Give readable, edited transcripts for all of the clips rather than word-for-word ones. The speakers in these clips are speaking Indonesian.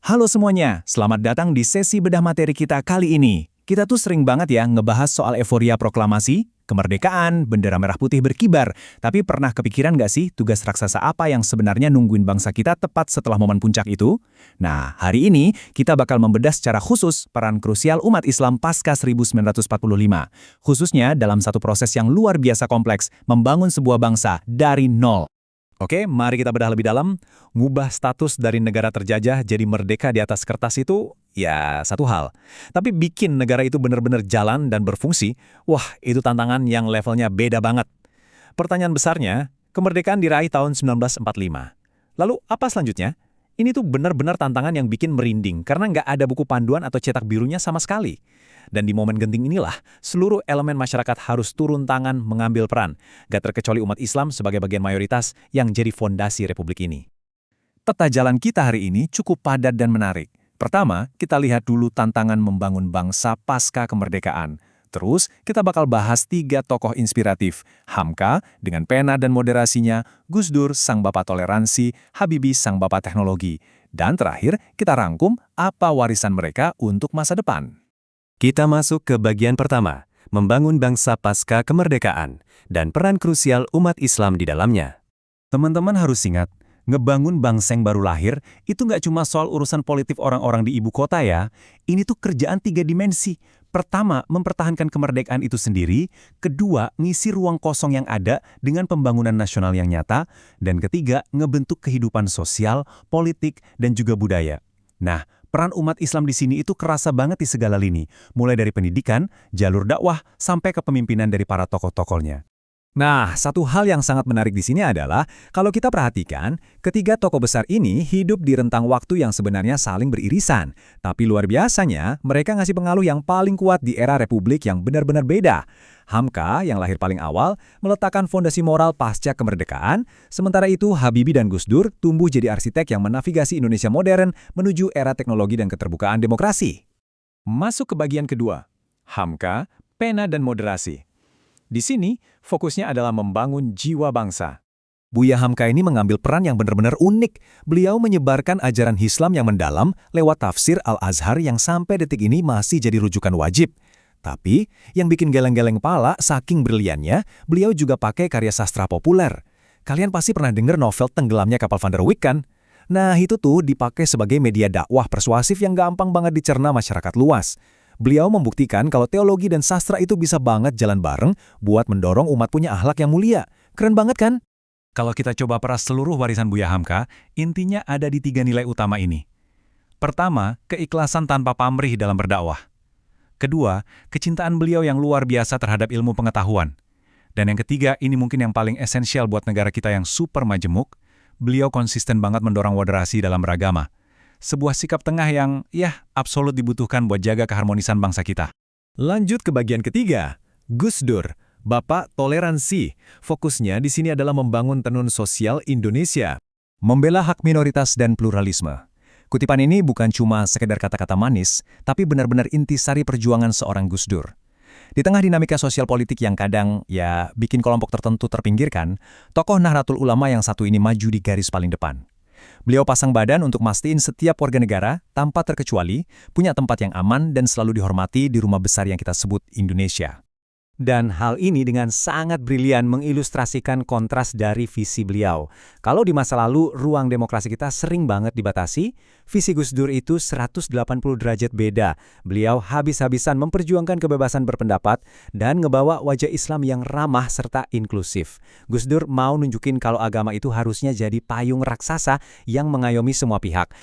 Halo semuanya, selamat datang di sesi bedah materi kita kali ini. Kita tuh sering banget ya ngebahas soal euforia proklamasi, kemerdekaan, bendera merah putih berkibar. Tapi pernah kepikiran nggak sih tugas raksasa apa yang sebenarnya nungguin bangsa kita tepat setelah momen puncak itu? Nah, hari ini kita bakal membedah secara khusus peran krusial umat Islam pasca 1945. Khususnya dalam satu proses yang luar biasa kompleks, membangun sebuah bangsa dari nol. Oke, mari kita bedah lebih dalam. Ngubah status dari negara terjajah jadi merdeka di atas kertas itu, ya satu hal. Tapi bikin negara itu benar-benar jalan dan berfungsi, wah itu tantangan yang levelnya beda banget. Pertanyaan besarnya, kemerdekaan diraih tahun 1945. Lalu apa selanjutnya? Ini tuh benar-benar tantangan yang bikin merinding karena nggak ada buku panduan atau cetak birunya sama sekali. Dan di momen genting inilah, seluruh elemen masyarakat harus turun tangan mengambil peran, gak terkecuali umat Islam sebagai bagian mayoritas yang jadi fondasi Republik ini. Peta jalan kita hari ini cukup padat dan menarik. Pertama, kita lihat dulu tantangan membangun bangsa pasca kemerdekaan. Terus, kita bakal bahas 3 tokoh inspiratif, Hamka dengan pena dan moderasinya, Gus Dur sang bapak toleransi, Habibie sang bapak teknologi. Dan terakhir, kita rangkum apa warisan mereka untuk masa depan. Kita masuk ke bagian pertama, membangun bangsa pasca kemerdekaan, dan peran krusial umat Islam di dalamnya. Teman-teman harus ingat, ngebangun bangsa yang baru lahir itu nggak cuma soal urusan politik orang-orang di ibu kota ya. Ini tuh kerjaan 3 dimensi. Pertama, mempertahankan kemerdekaan itu sendiri. Kedua, ngisi ruang kosong yang ada dengan pembangunan nasional yang nyata. Dan ketiga, ngebentuk kehidupan sosial, politik, dan juga budaya. Nah, peran umat Islam di sini itu kerasa banget di segala lini, mulai dari pendidikan, jalur dakwah, sampai kepemimpinan dari para tokoh-tokohnya. Nah, satu hal yang sangat menarik di sini adalah, kalau kita perhatikan, ketiga tokoh besar ini hidup di rentang waktu yang sebenarnya saling beririsan. Tapi luar biasanya, mereka ngasih pengaruh yang paling kuat di era Republik yang benar-benar beda. Hamka, yang lahir paling awal, meletakkan fondasi moral pasca kemerdekaan, sementara itu Habibie dan Gus Dur tumbuh jadi arsitek yang menavigasi Indonesia modern menuju era teknologi dan keterbukaan demokrasi. Masuk ke bagian kedua, Hamka, pena dan moderasi. Di sini, fokusnya adalah membangun jiwa bangsa. Buya Hamka ini mengambil peran yang benar-benar unik. Beliau menyebarkan ajaran Islam yang mendalam lewat tafsir Al-Azhar yang sampai detik ini masih jadi rujukan wajib. Tapi, yang bikin geleng-geleng kepala saking briliannya, beliau juga pakai karya sastra populer. Kalian pasti pernah dengar novel Tenggelamnya Kapal Van der Wijk kan? Nah, itu tuh dipakai sebagai media dakwah persuasif yang gampang banget dicerna masyarakat luas. Beliau membuktikan kalau teologi dan sastra itu bisa banget jalan bareng buat mendorong umat punya akhlak yang mulia. Keren banget kan? Kalau kita coba peras seluruh warisan Buya Hamka, intinya ada di 3 nilai utama ini. Pertama, keikhlasan tanpa pamrih dalam berdakwah. Kedua, kecintaan beliau yang luar biasa terhadap ilmu pengetahuan. Dan yang ketiga, ini mungkin yang paling esensial buat negara kita yang super majemuk, beliau konsisten banget mendorong moderasi dalam beragama. Sebuah sikap tengah yang, absolut dibutuhkan buat jaga keharmonisan bangsa kita. Lanjut ke bagian ketiga, Gus Dur, Bapak Toleransi. Fokusnya di sini adalah membangun tenun sosial Indonesia, membela hak minoritas dan pluralisme. Kutipan ini bukan cuma sekedar kata-kata manis, tapi benar-benar intisari perjuangan seorang Gus Dur. Di tengah dinamika sosial politik yang kadang, bikin kelompok tertentu terpinggirkan, tokoh Nahdlatul Ulama yang satu ini maju di garis paling depan. Beliau pasang badan untuk mastiin setiap warga negara, tanpa terkecuali, punya tempat yang aman dan selalu dihormati di rumah besar yang kita sebut Indonesia. Dan hal ini dengan sangat brilian mengilustrasikan kontras dari visi beliau. Kalau di masa lalu ruang demokrasi kita sering banget dibatasi, visi Gus Dur itu 180 derajat beda. Beliau habis-habisan memperjuangkan kebebasan berpendapat dan ngebawa wajah Islam yang ramah serta inklusif. Gus Dur mau nunjukin kalau agama itu harusnya jadi payung raksasa yang mengayomi semua pihak.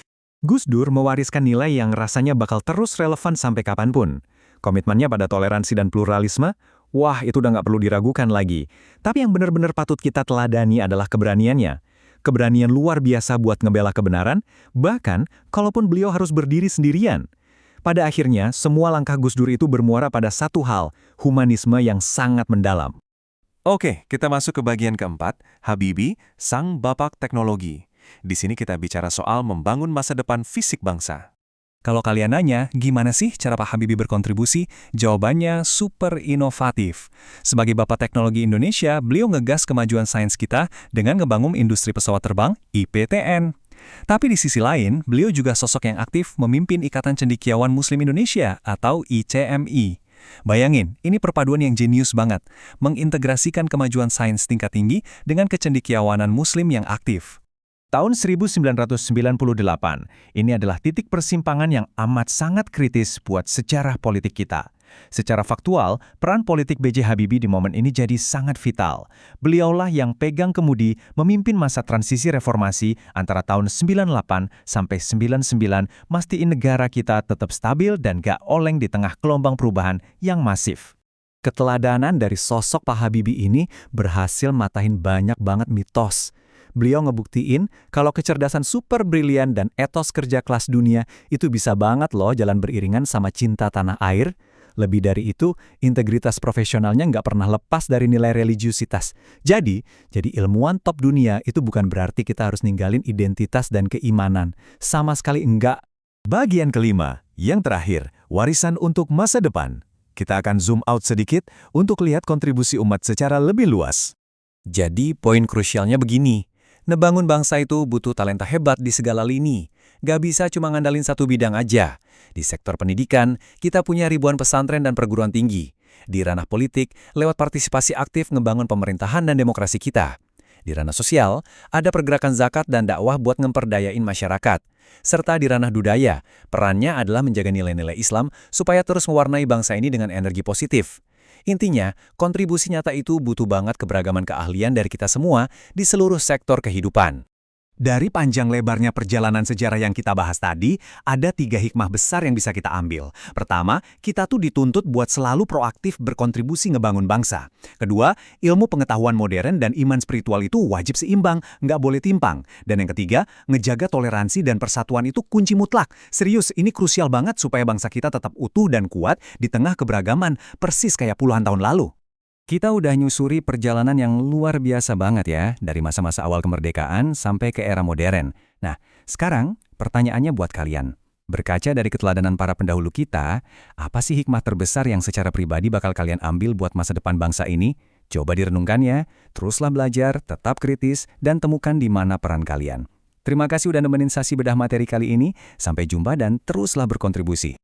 Gus Dur mewariskan nilai yang rasanya bakal terus relevan sampai kapanpun. Komitmennya pada toleransi dan pluralisme, wah itu udah nggak perlu diragukan lagi. Tapi yang benar-benar patut kita teladani adalah keberaniannya. Keberanian luar biasa buat ngebela kebenaran, bahkan kalaupun beliau harus berdiri sendirian. Pada akhirnya, semua langkah Gus Dur itu bermuara pada satu hal, humanisme yang sangat mendalam. Oke, kita masuk ke bagian keempat, Habibie, sang bapak teknologi. Di sini kita bicara soal membangun masa depan fisik bangsa. Kalau kalian nanya, gimana sih cara Pak Habibie berkontribusi? Jawabannya super inovatif. Sebagai Bapak Teknologi Indonesia, beliau ngegas kemajuan sains kita dengan ngebangun industri pesawat terbang, IPTN. Tapi di sisi lain, beliau juga sosok yang aktif memimpin Ikatan Cendekiawan Muslim Indonesia atau ICMI. Bayangin, ini perpaduan yang jenius banget, mengintegrasikan kemajuan sains tingkat tinggi dengan kecendekiawanan Muslim yang aktif. Tahun 1998, ini adalah titik persimpangan yang amat sangat kritis buat sejarah politik kita. Secara faktual, peran politik B.J. Habibie di momen ini jadi sangat vital. Beliaulah yang pegang kemudi memimpin masa transisi reformasi antara tahun 98 sampai 99, mastiin negara kita tetap stabil dan gak oleng di tengah gelombang perubahan yang masif. Keteladanan dari sosok Pak Habibie ini berhasil matahin banyak banget mitos. Beliau ngebuktiin kalau kecerdasan super brilian dan etos kerja kelas dunia itu bisa banget loh jalan beriringan sama cinta tanah air. Lebih dari itu, integritas profesionalnya nggak pernah lepas dari nilai religiusitas. Jadi ilmuwan top dunia itu bukan berarti kita harus ninggalin identitas dan keimanan. Sama sekali enggak. Bagian kelima, yang terakhir, warisan untuk masa depan. Kita akan zoom out sedikit untuk lihat kontribusi umat secara lebih luas. Jadi, poin krusialnya begini. Ngebangun bangsa itu butuh talenta hebat di segala lini. Gak bisa cuma ngandalin satu bidang aja. Di sektor pendidikan, kita punya ribuan pesantren dan perguruan tinggi. Di ranah politik, lewat partisipasi aktif ngebangun pemerintahan dan demokrasi kita. Di ranah sosial, ada pergerakan zakat dan dakwah buat ngemperdayain masyarakat. Serta di ranah budaya, perannya adalah menjaga nilai-nilai Islam supaya terus mewarnai bangsa ini dengan energi positif. Intinya, kontribusi nyata itu butuh banget keberagaman keahlian dari kita semua di seluruh sektor kehidupan. Dari panjang lebarnya perjalanan sejarah yang kita bahas tadi, ada 3 hikmah besar yang bisa kita ambil. Pertama, kita tuh dituntut buat selalu proaktif berkontribusi ngebangun bangsa. Kedua, ilmu pengetahuan modern dan iman spiritual itu wajib seimbang, nggak boleh timpang. Dan yang ketiga, ngejaga toleransi dan persatuan itu kunci mutlak. Serius, ini krusial banget supaya bangsa kita tetap utuh dan kuat di tengah keberagaman, persis kayak puluhan tahun lalu. Kita udah nyusuri perjalanan yang luar biasa banget ya, dari masa-masa awal kemerdekaan sampai ke era modern. Nah, sekarang pertanyaannya buat kalian. Berkaca dari keteladanan para pendahulu kita, apa sih hikmah terbesar yang secara pribadi bakal kalian ambil buat masa depan bangsa ini? Coba direnungkan ya, teruslah belajar, tetap kritis, dan temukan di mana peran kalian. Terima kasih udah nemenin sesi bedah materi kali ini, sampai jumpa dan teruslah berkontribusi.